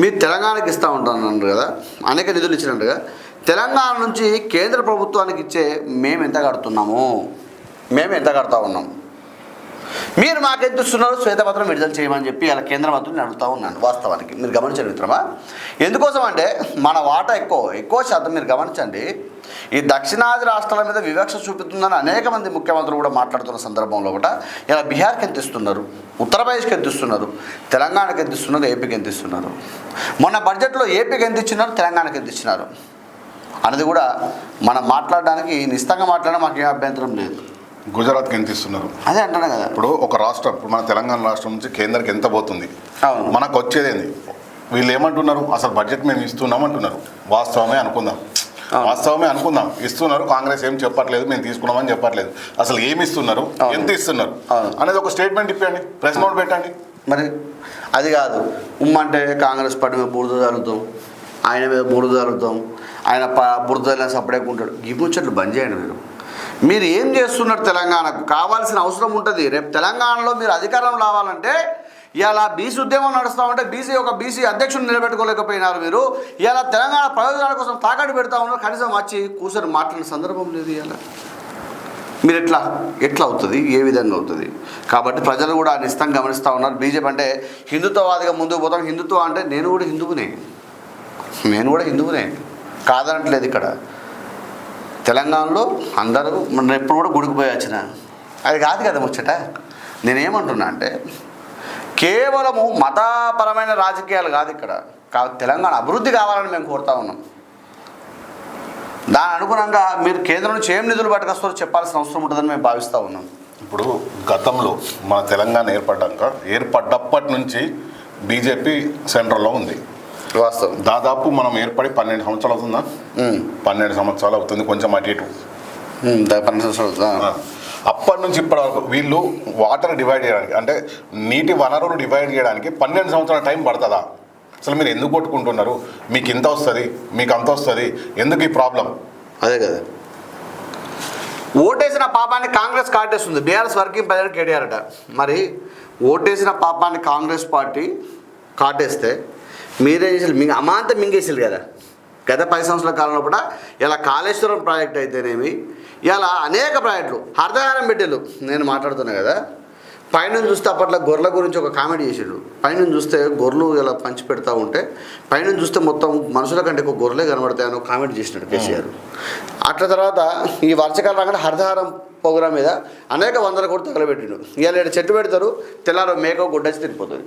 మీరు తెలంగాణకి ఇస్తూ ఉంటాను కదా, అనేక నిధులు ఇచ్చినట్టుగా తెలంగాణ నుంచి కేంద్ర ప్రభుత్వానికి ఇచ్చే మేము ఎంత కడుతున్నాము, మేము ఎంత కడతా ఉన్నాం, మీరు మాకెంత ఇస్తున్నారు, శ్వేతపత్రం విడుదల చేయమని చెప్పి అలా కేంద్ర మంత్రులు అడుగుతూ ఉన్నాను. వాస్తవానికి మీరు గమనించండి మిత్రమా, ఎందుకోసం అంటే మన వాటా ఎక్కువ శాతం మీరు గమనించండి. ఈ దక్షిణాది రాష్ట్రాల మీద వివక్ష చూపుతుందని అనేక మంది ముఖ్యమంత్రులు కూడా మాట్లాడుతున్న సందర్భంలో కూడా ఇలా బీహార్కి ఎంత ఇస్తున్నారు, ఉత్తరప్రదేశ్కి ఎంత ఇస్తున్నారు, తెలంగాణకి ఎంత ఇస్తున్నారు, ఏపీకి ఎంత ఇస్తున్నారు, మొన్న బడ్జెట్లో ఏపీకి ఎంత ఇచ్చినారు, తెలంగాణకి ఎంత ఇచ్చినారు అనేది కూడా మనం మాట్లాడడానికి నిస్తంగా మాట్లాడడం మాకు ఏ అభ్యంతరం లేదు. గుజరాత్కి ఎంత ఇస్తున్నారు అదే అంటున్నా కదా. ఇప్పుడు ఒక రాష్ట్రం, ఇప్పుడు మన తెలంగాణ రాష్ట్రం నుంచి కేంద్రానికి ఎంత పోతుంది, మనకు వచ్చేదేంది? వీళ్ళు ఏమంటున్నారు, అసలు బడ్జెట్ మేము ఇస్తున్నాం అంటున్నారు. వాస్తవమే అనుకుందాం, ఇస్తున్నారు. కాంగ్రెస్ ఏం చెప్పట్లేదు, మేము తీసుకున్నామని చెప్పట్లేదు. అసలు ఏమి ఇస్తున్నారు, ఎంత ఇస్తున్నారు అనేది ఒక స్టేట్మెంట్ ఇప్పండి, ప్రెస్ నోట్ పెట్టండి. మరి అది కాదు, ఉమ్మంటే కాంగ్రెస్ పార్టీ మీద బురద జరుగుతాం, ఆయన మీద బురద జరుగుతాం, ఆయన బురద సపడేకుంటాడు. ఈ ముచ్చట్లు బంద్ చేయండి. మీరు ఏం చేస్తున్నారు, తెలంగాణకు కావాల్సిన అవసరం ఉంటుంది. రేపు తెలంగాణలో మీరు అధికారం రావాలంటే ఇలా బీసీ ఉద్యమం నడుస్తూ ఉంటే బీసీ అధ్యక్షుడిని నిలబెట్టుకోలేకపోయినారు. మీరు ఇలా తెలంగాణ ప్రయోజనాల కోసం తాకట్టు పెడతా ఉన్నారు. కనీసం వచ్చి కూర్చొని మాట్లాడిన సందర్భం లేదు. ఇలా మీరు ఎట్లా అవుతుంది, ఏ విధంగా అవుతుంది? కాబట్టి ప్రజలు కూడా నిశ్చితంగా గమనిస్తూ ఉన్నారు. బీజేపీ అంటే హిందుత్వవాదిగా ముందుకు పోతాం. హిందుత్వం అంటే నేను కూడా హిందువునే కాదనట్లేదు. ఇక్కడ తెలంగాణలో అందరూ మన ఎప్పుడు కూడా గుడికి పోయి వచ్చిన అది కాదు కదా ముచ్చట. నేనేమంటున్నా అంటే కేవలము మతపరమైన రాజకీయాలు కాదు ఇక్కడ. తెలంగాణ అభివృద్ధి కావాలని మేము కోరుతా ఉన్నాం. దాని అనుగుణంగా మీరు కేంద్రం నుంచి ఏం నిధులు పట్టుకొస్తారో చెప్పాల్సిన అవసరం ఉంటుందని మేము భావిస్తూ ఉన్నాం. ఇప్పుడు గతంలో మన తెలంగాణ ఏర్పడ్డప్పటి నుంచి బీజేపీ సెంట్రల్లో ఉంది. వాస్తవం. దాదాపు మనం ఏర్పడి 12 సంవత్సరాలు అవుతుందా? 12 సంవత్సరాలు అవుతుంది, కొంచెం అటు ఇటు. 12 సంవత్సరాలు. అప్పటి నుంచి ఇప్పటి వరకు వీళ్ళు వాటర్ డివైడ్ చేయడానికి, అంటే నీటి వనరులు డివైడ్ చేయడానికి 12 సంవత్సరాల టైం పడుతుందా? అసలు మీరు ఎందుకు కొట్టుకుంటున్నారు? మీకు ఇంత వస్తుంది, మీకు అంత వస్తుంది, ఎందుకు ఈ ప్రాబ్లం? అదే కదా, ఓటేసిన పాపాన్ని కాంగ్రెస్ కాటేస్తుంది. బీఆర్ఎస్ వర్కింగ్ ప్రెసిడెంట్ కేటీఆర్ అట. మరి ఓటేసిన పాపాన్ని కాంగ్రెస్ పార్టీ కాటేస్తే మీరేం చేసారు? అమాంతం మింగేసారు కదా. గత 10 సంవత్సరాల కాలంలో కూడా ఇలా కాళేశ్వరం ప్రాజెక్ట్ అయితేనేమి, ఇలా అనేక ప్రాజెక్టులు హరితహారం పెట్టారు. నేను మాట్లాడుతున్నా కదా, పైనుంచి చూస్తే అప్పట్లో గొర్రెల గురించి ఒక కామెంట్ చేసాడు. పైనుంచి చూస్తే గొర్రెలు ఇలా పంచి పెడతా ఉంటే పైనుంచి చూస్తే మొత్తం మనుషుల కంటే ఒక గొర్రెలే కనబడతాయని ఒక కామెంట్ చేసినాడు కేసీఆర్. అట్లా తర్వాత ఈ వర్షకాలం రాగానే హరితహారం ప్రోగ్రాం మీద అనేక 100 కోట్లు తగలబెట్టిండు. ఇవాళ చెట్టు పెడతారు, తెల్లారో మేకో గుడ్డచ్చి తిరిగిపోతుంది.